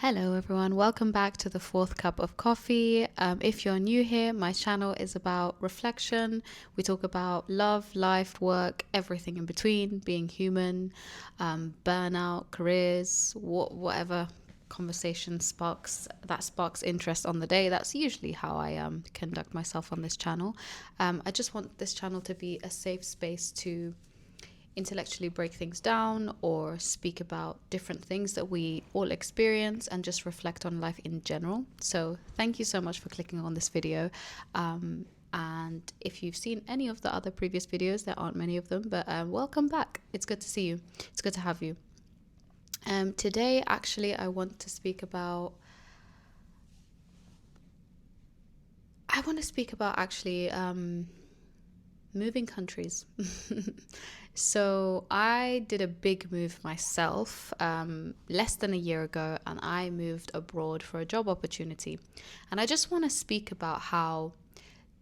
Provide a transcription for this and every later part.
Hello, everyone. Welcome back to the fourth cup of coffee. If you're new here, my channel is about reflection. We talk about love, life, work, everything in between, being human, burnout, careers, whatever conversation sparks interest on the day. That's usually how I conduct myself on this channel. I just want this channel to be a safe space to intellectually break things down or speak about different things that we all experience and just reflect on life in general. So thank you so much for clicking on this video. And if you've seen any of the other previous videos, there aren't many of them, but welcome back. It's good to see you. It's good to have you. Today, actually, I want to speak about moving countries. So I did a big move myself less than a year ago, and I moved abroad for a job opportunity. And I just want to speak about how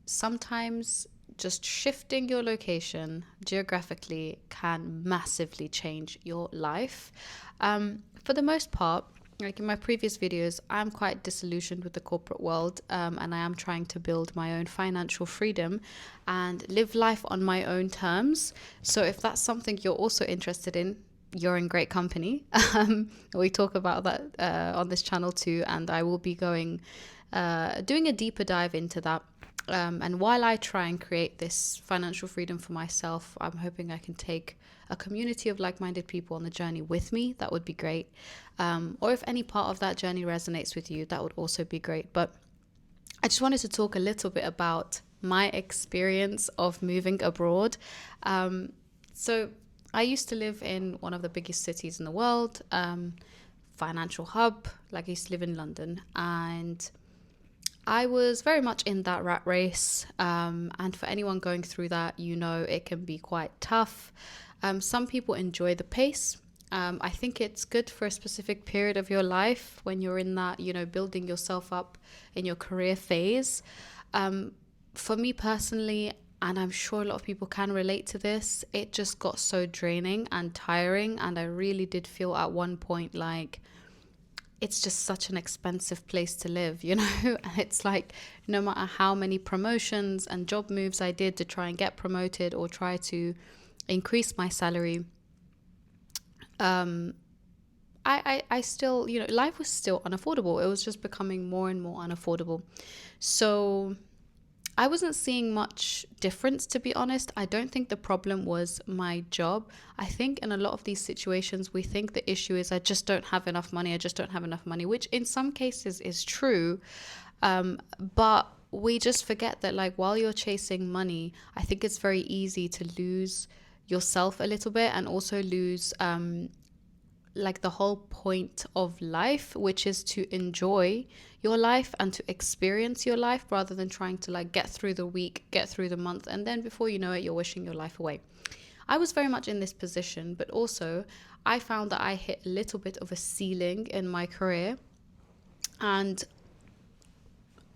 sometimes just shifting your location geographically can massively change your life. For the most part, like in my previous videos, I'm quite disillusioned with the corporate world, and I am trying to build my own financial freedom and live life on my own terms. So if that's something you're also interested in, you're in great company. We talk about that on this channel too, and I will be doing a deeper dive into that. And while I try and create this financial freedom for myself, I'm hoping I can take a community of like-minded people on the journey with me. That would be great. Or if any part of that journey resonates with you, that would also be great. But I just wanted to talk a little bit about my experience of moving abroad. So I used to live in one of the biggest cities in the world, financial hub. Like I used to live in London, and I was very much in that rat race. And for anyone going through that, it can be quite tough. Some people enjoy the pace. I think it's good for a specific period of your life when you're in that, building yourself up in your career phase. For me personally, and I'm sure a lot of people can relate to this, it just got so draining and tiring. And I really did feel at one point like it's just such an expensive place to live, And it's like no matter how many promotions and job moves I did to try and get promoted or try to increase my salary, I still, life was still unaffordable. It was just becoming more and more unaffordable. So I wasn't seeing much difference, to be honest. I don't think the problem was my job. I think in a lot of these situations, we think the issue is I just don't have enough money. I just don't have enough money, which in some cases is true. But we just forget that, like, while you're chasing money, I think it's very easy to lose yourself a little bit and also lose like the whole point of life, which is to enjoy your life and to experience your life rather than trying to like get through the week, get through the month, and then before you know it, you're wishing your life away. I was very much in this position, but also I found that I hit a little bit of a ceiling in my career, and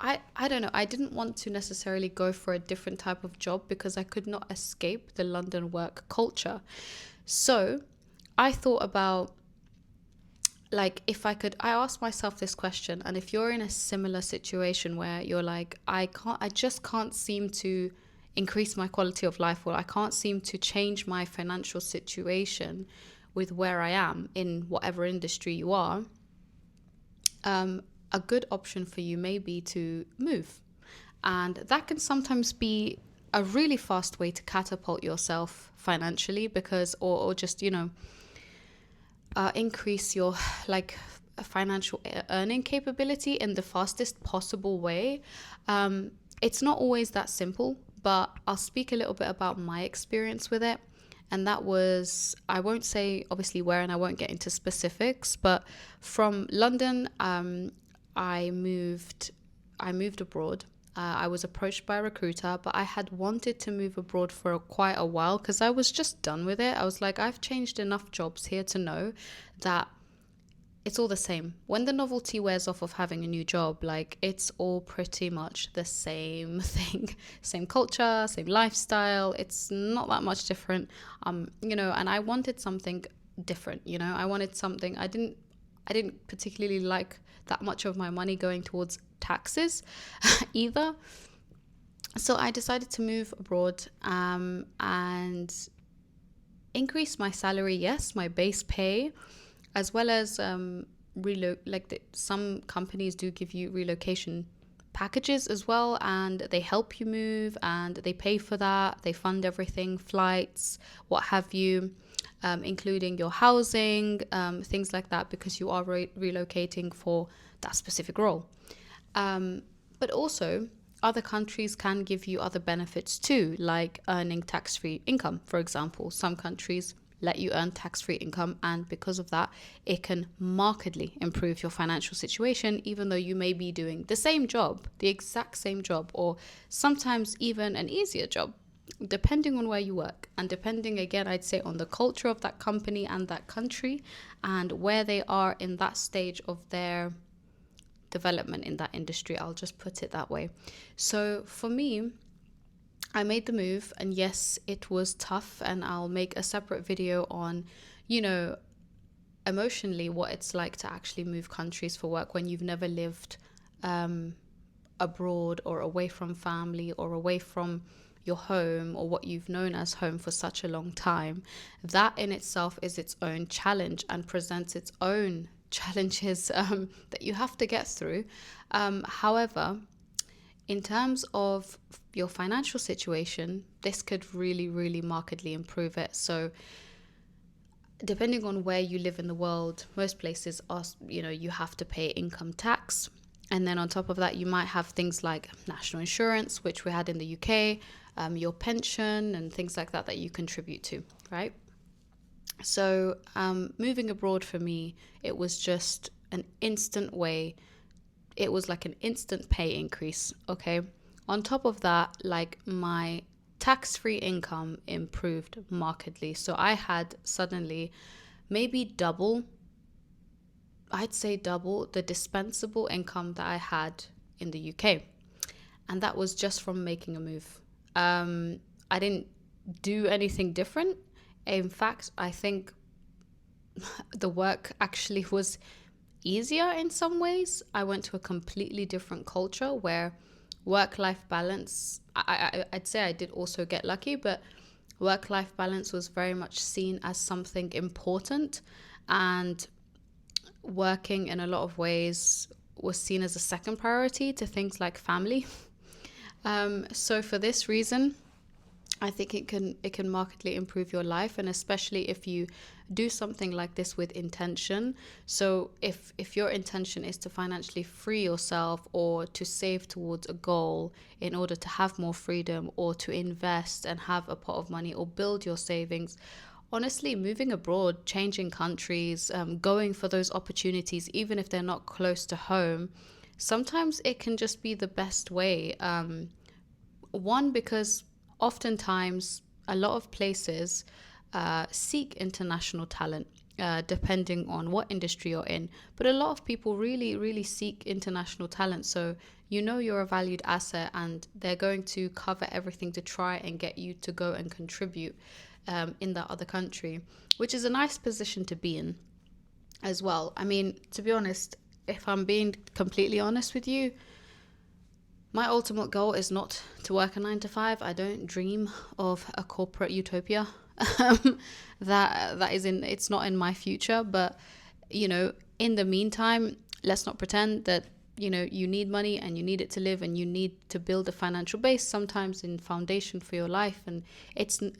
I don't know, I didn't want to necessarily go for a different type of job because I could not escape the London work culture. So I thought about, like, if I could, I asked myself this question, and if you're in a similar situation where you're like, I just can't seem to increase my quality of life, or I can't seem to change my financial situation with where I am in whatever industry you are, a good option for you may be to move. And that can sometimes be a really fast way to catapult yourself financially because, or just, increase your like financial earning capability in the fastest possible way. It's not always that simple, but I'll speak a little bit about my experience with it. And that was, I won't say obviously where, and I won't get into specifics, but from London, I moved abroad. I was approached by a recruiter, but I had wanted to move abroad for quite a while because I was just done with it. I was like, I've changed enough jobs here to know that it's all the same. When the novelty wears off of having a new job, like, it's all pretty much the same thing. Same culture, same lifestyle. It's not that much different. And I wanted something different, I wanted something. I didn't particularly like that much of my money going towards taxes either. So I decided to move abroad and increase my salary, yes, my base pay, as well as some companies do give you relocation packages as well, and they help you move and they pay for that. They fund everything, flights, what have you, including your housing, things like that, because you are relocating for that specific role. But also, other countries can give you other benefits too, like earning tax-free income, for example. Some countries let you earn tax-free income, and because of that, it can markedly improve your financial situation, even though you may be doing the same job, the exact same job, or sometimes even an easier job, depending on where you work, and depending, again, I'd say, on the culture of that company and that country, and where they are in that stage of their development in that industry. I'll just put it that way. So for me, I made the move, and yes, it was tough, and I'll make a separate video on, emotionally what it's like to actually move countries for work when you've never lived abroad or away from family or away from your home or what you've known as home for such a long time. That in itself is its own challenge and presents its own challenges that you have to get through. However, in terms of your financial situation, this could really, really markedly improve it. So depending on where you live in the world, most places are, you have to pay income tax. And then on top of that, you might have things like national insurance, which we had in the UK, your pension and things like that you contribute to, right? So moving abroad for me, it was just an instant way. It was like an instant pay increase, okay? On top of that, like my tax-free income improved markedly. So I had suddenly maybe I'd say double the dispensable income that I had in the UK. And that was just from making a move. I didn't do anything different. In fact, I think the work actually was easier in some ways. I went to a completely different culture where work-life balance, I'd say I did also get lucky, but work-life balance was very much seen as something important, and working in a lot of ways was seen as a second priority to things like family. So for this reason, I think it can markedly improve your life, and especially if you do something like this with intention. So if your intention is to financially free yourself or to save towards a goal in order to have more freedom, or to invest and have a pot of money or build your savings, honestly, moving abroad, changing countries, going for those opportunities, even if they're not close to home, sometimes it can just be the best way. One, because oftentimes a lot of places seek international talent, depending on what industry you're in. But a lot of people really, really seek international talent. So you're a valued asset, and they're going to cover everything to try and get you to go and contribute in that other country, which is a nice position to be in as well. I mean, to be honest, if I'm being completely honest with you, my ultimate goal is not to work a 9 to 5. I don't dream of a corporate utopia. It's not in my future. But, in the meantime, let's not pretend that, you need money and you need it to live, and you need to build a financial base sometimes in foundation for your life. And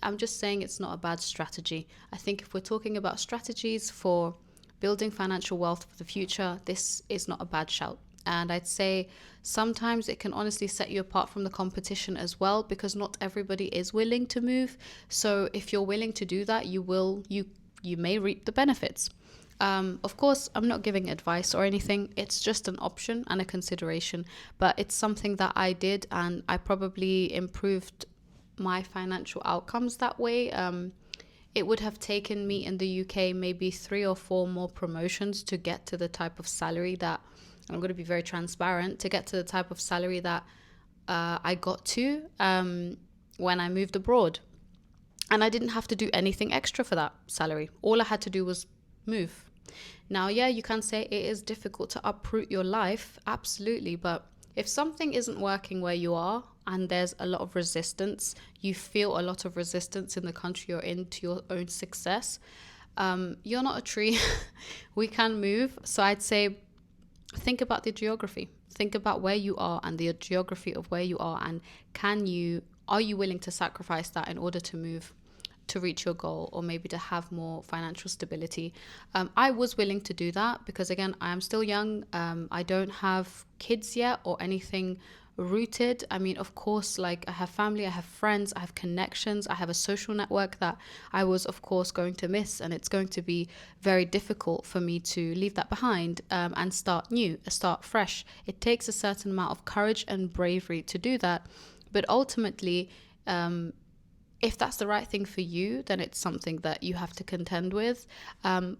I'm just saying it's not a bad strategy. I think if we're talking about strategies for building financial wealth for the future, this is not a bad shout. And I'd say sometimes it can honestly set you apart from the competition as well, because not everybody is willing to move. So if you're willing to do that, you may reap the benefits. Of course, I'm not giving advice or anything. It's just an option and a consideration, but it's something that I did, and I probably improved my financial outcomes that way. It would have taken me in the UK maybe 3 or 4 more promotions to get to the type of salary that, I'm going to be very transparent, to get to the type of salary that I got to when I moved abroad. And I didn't have to do anything extra for that salary. All I had to do was move. Now, yeah, you can say it is difficult to uproot your life, absolutely, but if something isn't working where you are and there's a lot of resistance, you feel a lot of resistance in the country you're in to your own success, you're not a tree. We can move. So I'd say think about the geography. Think about where you are and the geography of where you are, and are you willing to sacrifice that in order to move to reach your goal, or maybe to have more financial stability. I was willing to do that because, again, I am still young. I don't have kids yet or anything rooted. I mean, of course, like I have family, I have friends, I have connections, I have a social network that I was, of course, going to miss. And it's going to be very difficult for me to leave that behind and start new, start fresh. It takes a certain amount of courage and bravery to do that. But ultimately, if that's the right thing for you, then it's something that you have to contend with.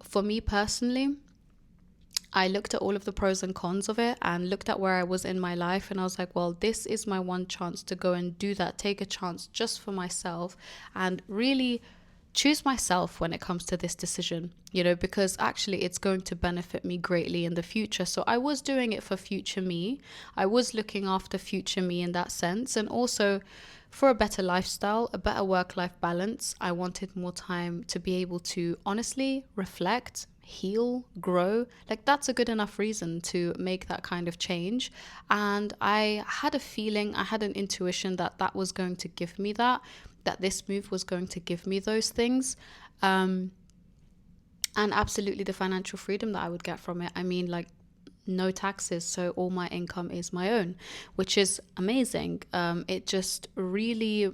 For me personally, I looked at all of the pros and cons of it and looked at where I was in my life, and I was like, well, this is my one chance to go and do that, take a chance just for myself and really choose myself when it comes to this decision, because actually it's going to benefit me greatly in the future. So I was doing it for future me. I was looking after future me in that sense, and also for a better lifestyle, a better work-life balance. I wanted more time to be able to honestly reflect, heal, grow. Like, that's a good enough reason to make that kind of change. And I had a feeling, I had an intuition that was going to give me that this move was going to give me those things. And absolutely the financial freedom that I would get from it. I mean, like, no taxes, so all my income is my own, which is amazing. It just really,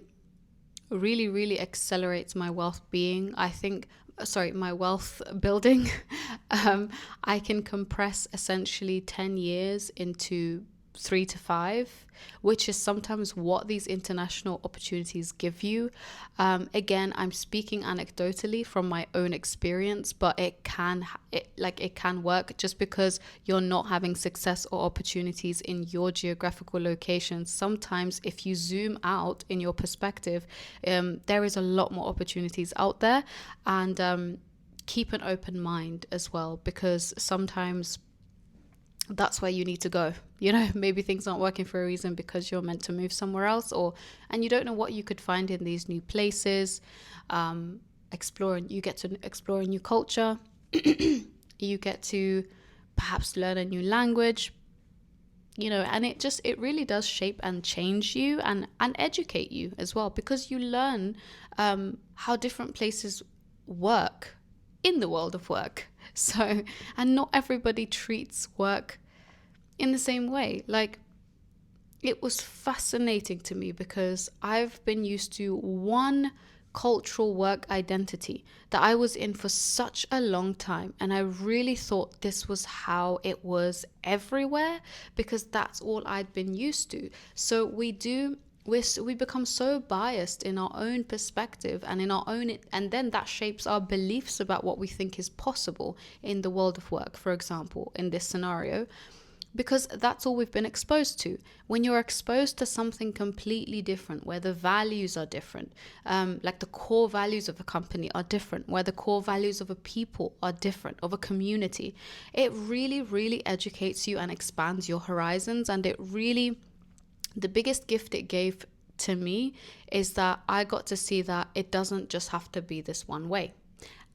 really, really accelerates my wealth my wealth building. I can compress essentially 10 years into 3 to 5, which is sometimes what these international opportunities give you. Again, I'm speaking anecdotally from my own experience, but it can work. Just because you're not having success or opportunities in your geographical location, sometimes if you zoom out in your perspective, there is a lot more opportunities out there. And keep an open mind as well, because sometimes that's where you need to go. Maybe things aren't working for a reason because you're meant to move somewhere else, and you don't know what you could find in these new places. You get to explore a new culture. You get to perhaps learn a new language, and it really does shape and change you and educate you as well, because you learn how different places work in the world of work. So, and not everybody treats work in the same way. Like, it was fascinating to me because I've been used to one cultural work identity that I was in for such a long time, and I really thought this was how it was everywhere because that's all I'd been used to. So we become so biased in our own perspective and and then that shapes our beliefs about what we think is possible in the world of work, for example, in this scenario, because that's all we've been exposed to. When you're exposed to something completely different, where the values are different, like the core values of a company are different, where the core values of a people are different, of a community, it really, really educates you and expands your horizons. And the biggest gift it gave to me is that I got to see that it doesn't just have to be this one way.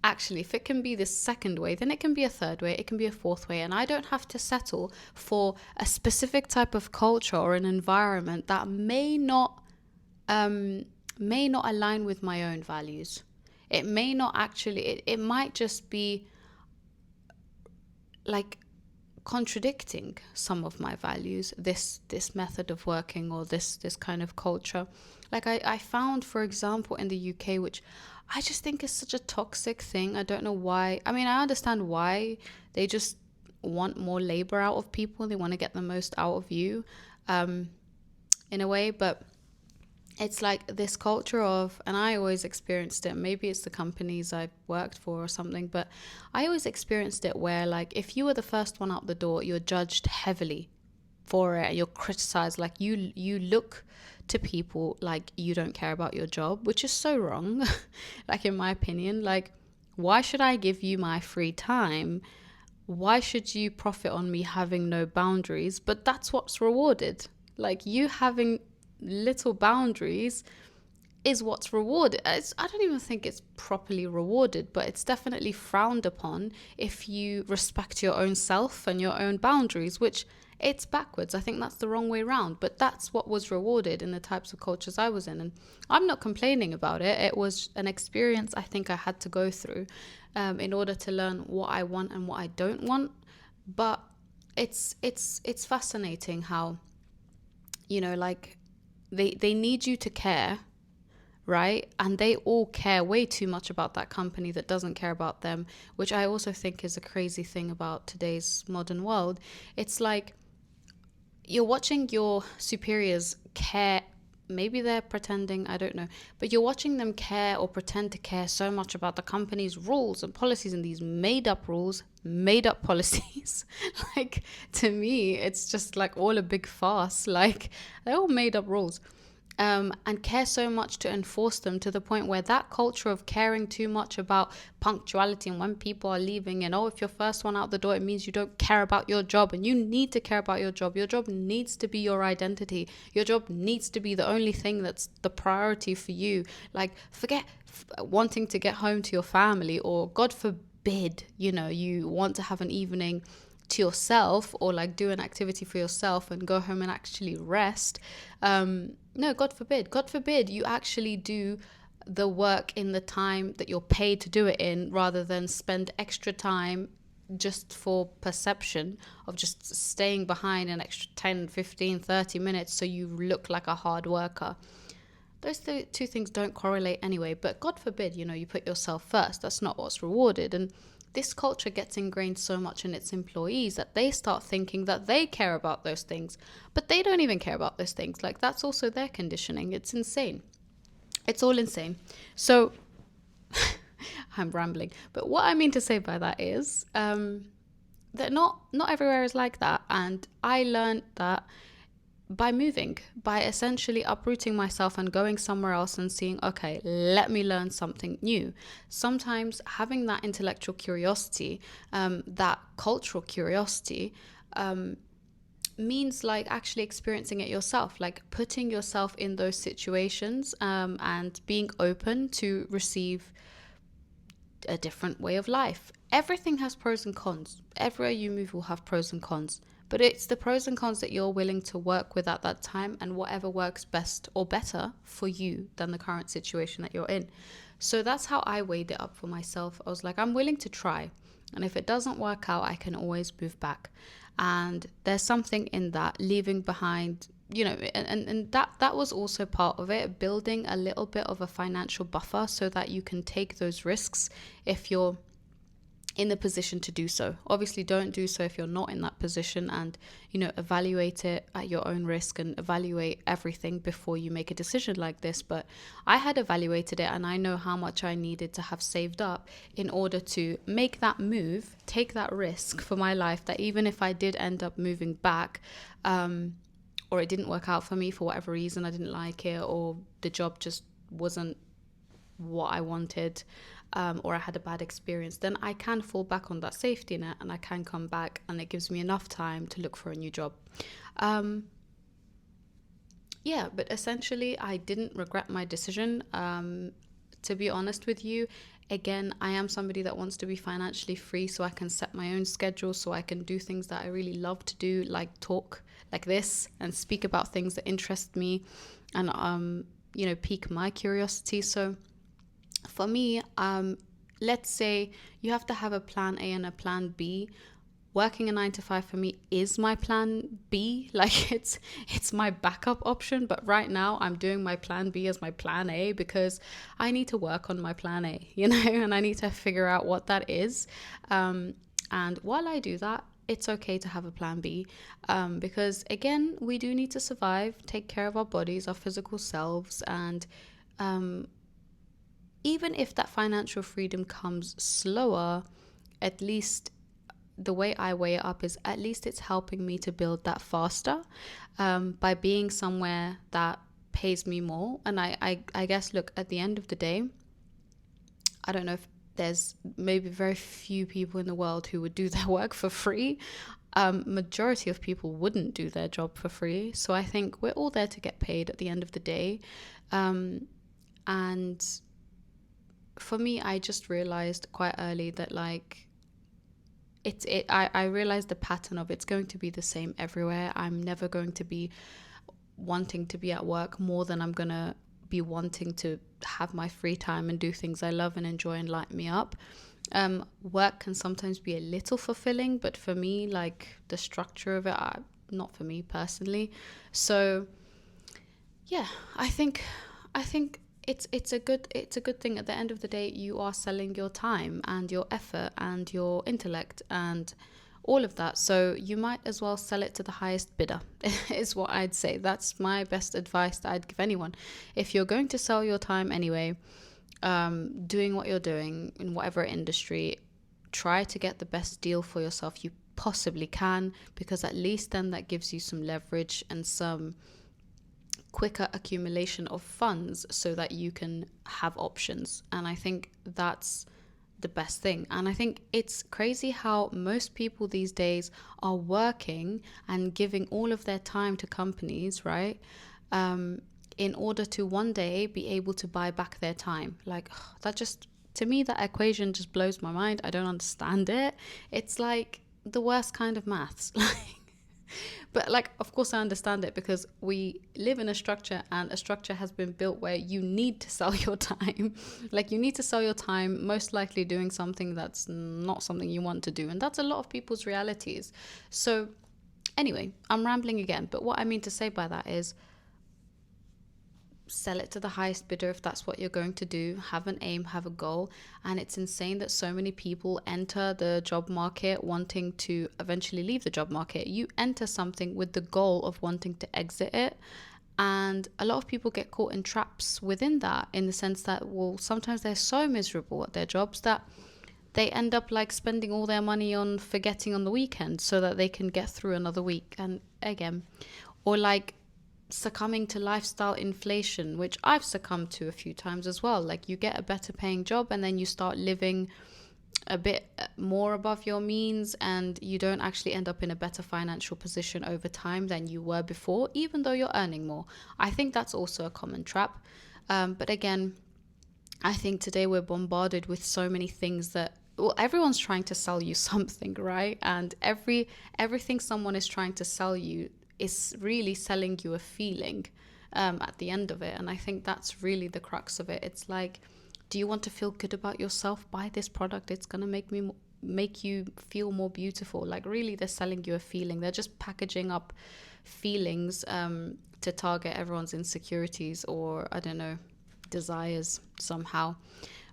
Actually, if it can be this second way, then it can be a third way, it can be a fourth way, and I don't have to settle for a specific type of culture or an environment that may not align with my own values. It may not actually, it might just be like contradicting some of my values, this method of working or this kind of culture. Like I found, for example, in the UK, which I just think is such a toxic thing. I don't know why. I mean, I understand why. They just want more labor out of people. They want to get the most out of you, in a way. But it's like this culture of, and I always experienced it, maybe it's the companies I've worked for or something, but I always experienced it where, like, if you were the first one out the door, you're judged heavily for it. You're criticized. Like, you look to people like you don't care about your job, which is so wrong. Like, in my opinion, like, Why should I give you my free time? Why should you profit on me having no boundaries? But that's what's rewarded. Like, you having little boundaries is what's rewarded. I don't even think it's properly rewarded, but it's definitely frowned upon if you respect your own self and your own boundaries, which it's backwards. I think that's the wrong way around, but that's what was rewarded in the types of cultures I was in. And I'm not complaining about it. It was an experience I think I had to go through in order to learn what I want and what I don't want. But it's fascinating how, like, they need you to care, right? And they all care way too much about that company that doesn't care about them, which I also think is a crazy thing about today's modern world. It's like you're watching your superiors care. Maybe they're pretending, I don't know, but you're watching them care or pretend to care so much about the company's rules and policies and these made up rules, made up policies. Like, to me, it's just like all a big farce. Like, they're all made up rules. And care so much to enforce them, to the point where that culture of caring too much about punctuality and when people are leaving, and if you're first one out the door, it means you don't care about your job, and you need to care about your job. Your job needs to be your identity. Your job needs to be the only thing that's the priority for you. Like, forget wanting to get home to your family, or God forbid, you want to have an evening to yourself, or like do an activity for yourself and go home and actually rest. No, God forbid you actually do the work in the time that you're paid to do it in, rather than spend extra time just for perception of just staying behind an extra 10, 15, 30 minutes so you look like a hard worker. Those two things don't correlate anyway, but God forbid, you put yourself first. That's not what's rewarded. And this culture gets ingrained so much in its employees that they start thinking that they care about those things, but they don't even care about those things. Like, that's also their conditioning. It's insane. It's all insane. So I'm rambling, but what I mean to say by that is that not everywhere is like that. And I learned that by moving, by essentially uprooting myself and going somewhere else and seeing, okay, let me learn something new. Sometimes having that intellectual curiosity, that cultural curiosity, means like actually experiencing it yourself, like putting yourself in those situations, and being open to receive a different way of life. Everything has pros and cons. Everywhere you move will have pros and cons. But it's the pros and cons that you're willing to work with at that time, and whatever works best or better for you than the current situation that you're in. So that's how I weighed it up for myself. I was like, I'm willing to try. And if it doesn't work out, I can always move back. And there's something in that, leaving behind, and that was also part of it, building a little bit of a financial buffer so that you can take those risks if you're in the position to do so. Obviously, don't do so if you're not in that position, and evaluate it at your own risk and evaluate everything before you make a decision like this. But I had evaluated it, and I know how much I needed to have saved up in order to make that move, take that risk for my life, that even if I did end up moving back, or it didn't work out for me for whatever reason, I didn't like it, or the job just wasn't what I wanted, or I had a bad experience, then I can fall back on that safety net and I can come back, and it gives me enough time to look for a new job. But essentially I didn't regret my decision. To be honest with you, again, I am somebody that wants to be financially free so I can set my own schedule, so I can do things that I really love to do, like talk like this and speak about things that interest me and pique my curiosity. So for me, let's say you have to have a plan A and a plan B. Working a 9 to 5 for me is my plan B. Like, it's my backup option. But right now I'm doing my plan B as my plan A, because I need to work on my plan A, and I need to figure out what that is. And while I do that, it's okay to have a plan B, because again, we do need to survive, take care of our bodies, our physical selves, and even if that financial freedom comes slower, at least the way I weigh it up is at least it's helping me to build that faster, by being somewhere that pays me more. And I guess, look, at the end of the day, I don't know if there's maybe very few people in the world who would do their work for free. Majority of people wouldn't do their job for free. So I think we're all there to get paid at the end of the day. And for me, I just realized quite early that like I realized the pattern of it's going to be the same everywhere. I'm never going to be wanting to be at work more than I'm gonna be wanting to have my free time and do things I love and enjoy and light me up. Work can sometimes be a little fulfilling, but for me, like the structure of it, not for me personally. So yeah, I think it's a good thing. At the end of the day, you are selling your time and your effort and your intellect and all of that. So you might as well sell it to the highest bidder, is what I'd say. That's my best advice that I'd give anyone. If you're going to sell your time anyway, doing what you're doing in whatever industry, try to get the best deal for yourself you possibly can, because at least then that gives you some leverage and some quicker accumulation of funds so that you can have options. And I think that's the best thing. And I think it's crazy how most people these days are working and giving all of their time to companies, right? In order to one day be able to buy back their time. Like, that just, to me, that equation just blows my mind. I don't understand it. It's like the worst kind of maths. But like, of course I understand it, because we live in a structure, and a structure has been built where you need to sell your time. Like, you need to sell your time, most likely doing something that's not something you want to do. And that's a lot of people's realities. So anyway, I'm rambling again. But what I mean to say by that is, sell it to the highest bidder if that's what you're going to do. Have an aim, have a goal. And it's insane that so many people enter the job market wanting to eventually leave the job market. You enter something with the goal of wanting to exit it, and a lot of people get caught in traps within that, in the sense that, well, sometimes they're so miserable at their jobs that they end up like spending all their money on forgetting on the weekend so that they can get through another week. And again, or like succumbing to lifestyle inflation, which I've succumbed to a few times as well. Like, you get a better paying job and then you start living a bit more above your means, and you don't actually end up in a better financial position over time than you were before, even though you're earning more. I think that's also a common trap. But again, I think today we're bombarded with so many things that, well, everyone's trying to sell you something, right? And everything someone is trying to sell you is really selling you a feeling at the end of it. And I think that's really the crux of it. It's like, do you want to feel good about yourself? Buy this product. It's going to make you feel more beautiful. Like, really, they're selling you a feeling. They're just packaging up feelings to target everyone's insecurities, or I don't know, desires somehow.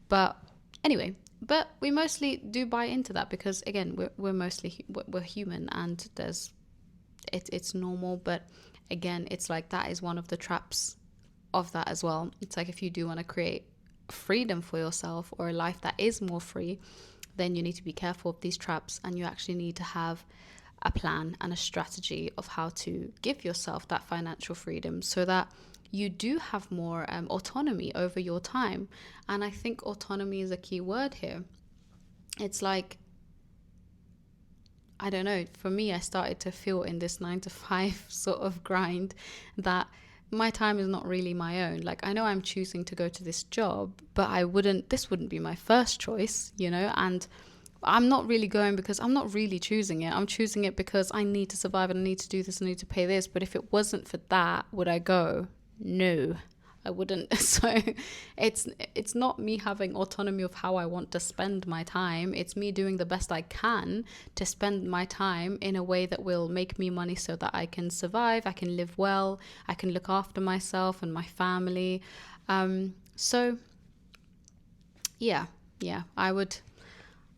But anyway, but we mostly do buy into that because, again, we're human, and it's normal. But again, it's like, that is one of the traps of that as well. It's like, if you do want to create freedom for yourself, or a life that is more free, then you need to be careful of these traps, and you actually need to have a plan and a strategy of how to give yourself that financial freedom so that you do have more autonomy over your time. And I think autonomy is a key word here. It's like, I don't know, for me, I started to feel in this 9 to 5 sort of grind that my time is not really my own. Like, I know I'm choosing to go to this job, but this wouldn't be my first choice, and I'm not really going because I'm not really choosing it. I'm choosing it because I need to survive and I need to do this and I need to pay this. But if it wasn't for that, would I go? No, I wouldn't. So it's not me having autonomy of how I want to spend my time. It's me doing the best I can to spend my time in a way that will make me money so that I can survive, I can live well, I can look after myself and my family. So yeah,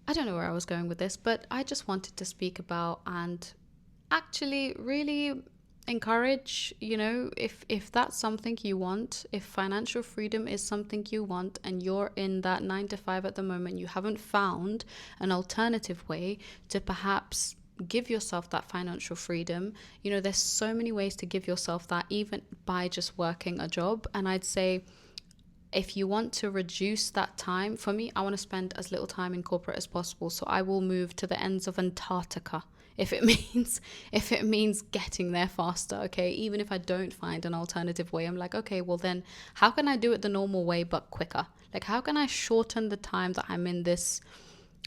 I don't know where I was going with this, but I just wanted to speak about and actually really encourage, if that's something you want, if financial freedom is something you want, and you're in that 9 to 5 at the moment, you haven't found an alternative way to perhaps give yourself that financial freedom. There's so many ways to give yourself that, even by just working a job. And I'd say if you want to reduce that time, for me, I want to spend as little time in corporate as possible. So I will move to the ends of Antarctica if it means getting there faster. Okay, even if I don't find an alternative way, I'm like, okay, well then how can I do it the normal way but quicker? Like, how can I shorten the time that I'm in this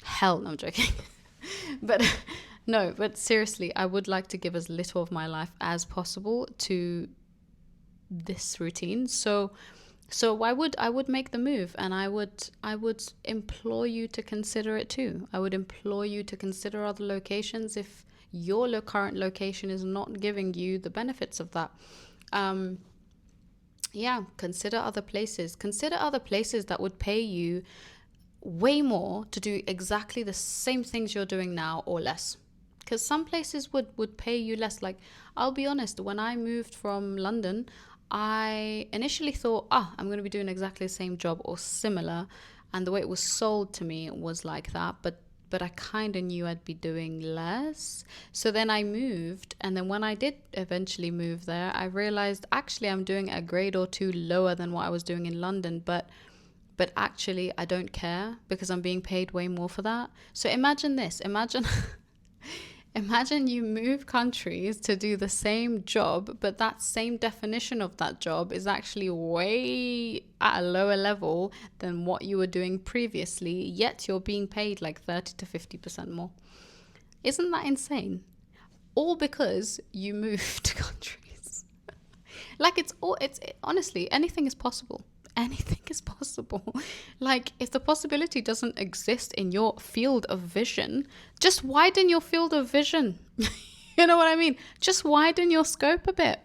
hell? No, I'm joking. But no, but seriously, I would like to give as little of my life as possible to this routine. So I would make the move, and I would implore you to consider it too. I would implore you to consider other locations if your current location is not giving you the benefits of that. Um, yeah, consider other places. Consider other places that would pay you way more to do exactly the same things you're doing now or less. Because some places would pay you less. Like, I'll be honest, when I moved from London, I initially thought, I'm going to be doing exactly the same job or similar. And the way it was sold to me was like that. But I kind of knew I'd be doing less. So then I moved. And then when I did eventually move there, I realized actually I'm doing a grade or two lower than what I was doing in London. But actually I don't care because I'm being paid way more for that. So imagine this. Imagine you move countries to do the same job, but that same definition of that job is actually way at a lower level than what you were doing previously, yet you're being paid like 30 to 50% more. Isn't that insane? All because you moved countries. Like, honestly, anything is possible. Anything is possible. Like, if the possibility doesn't exist in your field of vision, just widen your field of vision. You know what I mean? Just widen your scope a bit.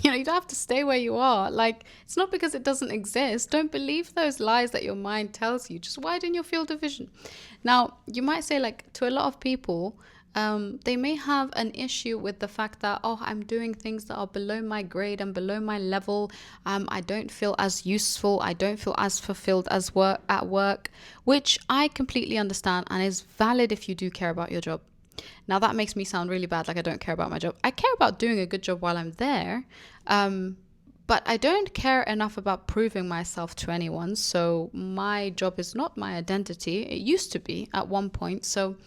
You don't have to stay where you are. Like, it's not because it doesn't exist. Don't believe those lies that your mind tells you. Just widen your field of vision. Now, you might say, like, to a lot of people, they may have an issue with the fact that, I'm doing things that are below my grade and below my level. I don't feel as useful. I don't feel as fulfilled as at work, which I completely understand and is valid if you do care about your job. Now, that makes me sound really bad, like I don't care about my job. I care about doing a good job while I'm there, but I don't care enough about proving myself to anyone. So my job is not my identity. It used to be at one point. So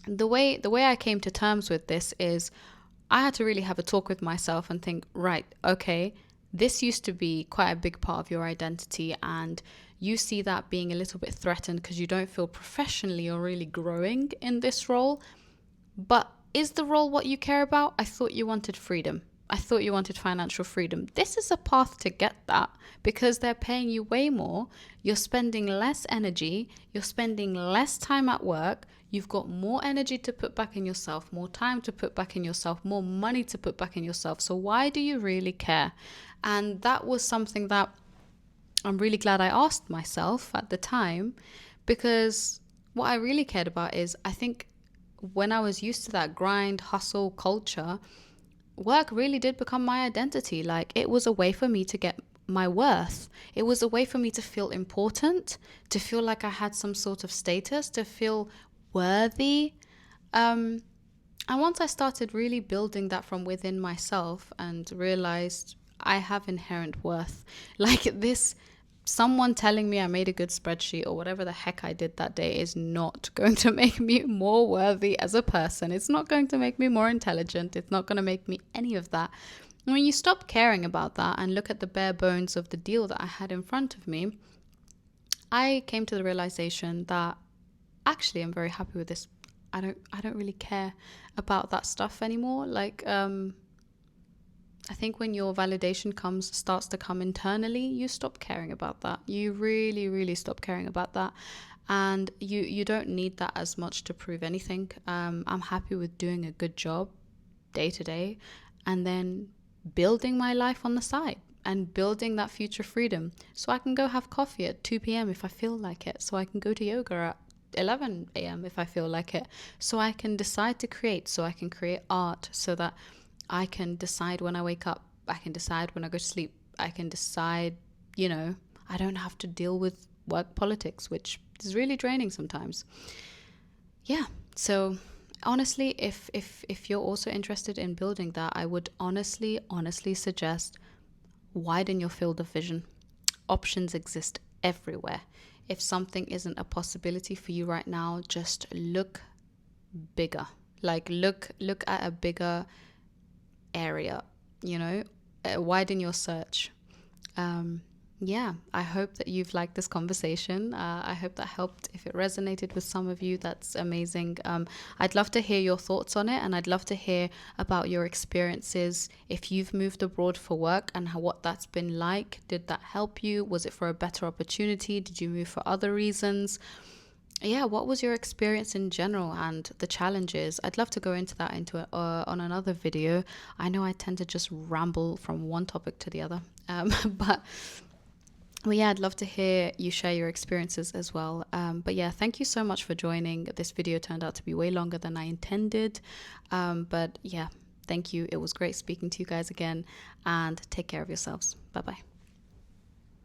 the way I came to terms with this is I had to really have a talk with myself and think, right, okay, this used to be quite a big part of your identity, and you see that being a little bit threatened because you don't feel professionally or really growing in this role. But is the role what you care about? I thought you wanted freedom. I thought you wanted financial freedom. This is a path to get that because they're paying you way more. You're spending less energy. You're spending less time at work. You've got more energy to put back in yourself, more time to put back in yourself, more money to put back in yourself. So why do you really care? And that was something that I'm really glad I asked myself at the time, because what I really cared about is, I think when I was used to that grind, hustle culture, work really did become my identity. Like, it was a way for me to get my worth. It was a way for me to feel important, to feel like I had some sort of status, to feel worthy. And once I started really building that from within myself and realized I have inherent worth, like this, someone telling me I made a good spreadsheet or whatever the heck I did that day is not going to make me more worthy as a person. It's not going to make me more intelligent. It's not going to make me any of that. And when you stop caring about that and look at the bare bones of the deal that I had in front of me, I came to the realization that actually I'm very happy with this. I don't really care about that stuff anymore. Like, I think when your validation starts to come internally, you stop caring about that. You really, really stop caring about that. And you don't need that as much to prove anything. I'm happy with doing a good job day to day and then building my life on the side and building that future freedom. So I can go have coffee at 2 p.m. if I feel like it. So I can go to yoga at 11 a.m. if I feel like it. So I can decide to create. So I can create art so that I can decide when I wake up. I can decide when I go to sleep. I can decide, I don't have to deal with work politics, which is really draining sometimes. Yeah. So honestly, if you're also interested in building that, I would honestly suggest widen your field of vision. options exist everywhere. If something isn't a possibility for you right now, just look bigger. Like look at a bigger area, widen your search. Yeah, I hope that you've liked this conversation. I hope that helped. If it resonated with some of you, that's amazing. I'd love to hear your thoughts on it, and I'd love to hear about your experiences if you've moved abroad for work and what that's been like. Did that help you? Was it for a better opportunity? Did you move for other reasons? Yeah, what was your experience in general and the challenges? I'd love to go into that on another video. I know I tend to just ramble from one topic to the other, but well, yeah, I'd love to hear you share your experiences as well. But yeah, thank you so much for joining. This video turned out to be way longer than I intended. But yeah, thank you. It was great speaking to you guys again, and take care of yourselves. Bye bye.